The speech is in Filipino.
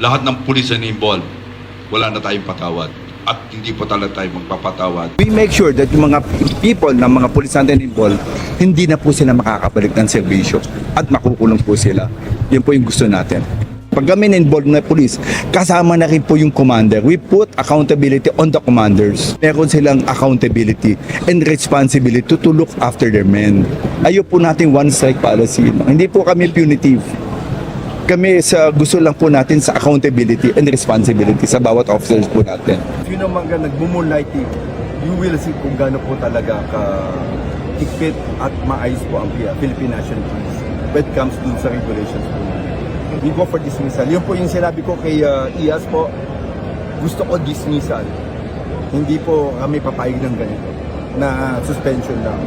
lahat ng pulis na involved, wala na tayong patawad. At hindi po talaga tayo magpapatawad. We make sure that yung mga people na mga police natin involved, hindi na po sila makakabalik ng serbisyo at makukulong po sila. Yun po yung gusto natin. Pag kami na-involved na police, kasama na rin po yung commander. We put accountability on the commanders. Meron silang accountability and responsibility to look after their men. Ayaw po natin one strike policy. Hindi po kami punitive. Kami gusto lang po natin sa accountability and responsibility sa bawat officers po natin. If yun naman ka nagmumulaiting, you will see kung gaano po talaga ka-higpit at maayos po ang Philippine National Police when it comes dun sa regulations po namin. We go for dismissal. Yun po yung sinabi ko kay IAS po, gusto ko dismissal. Hindi po kami papayag ng ganito na suspension lang.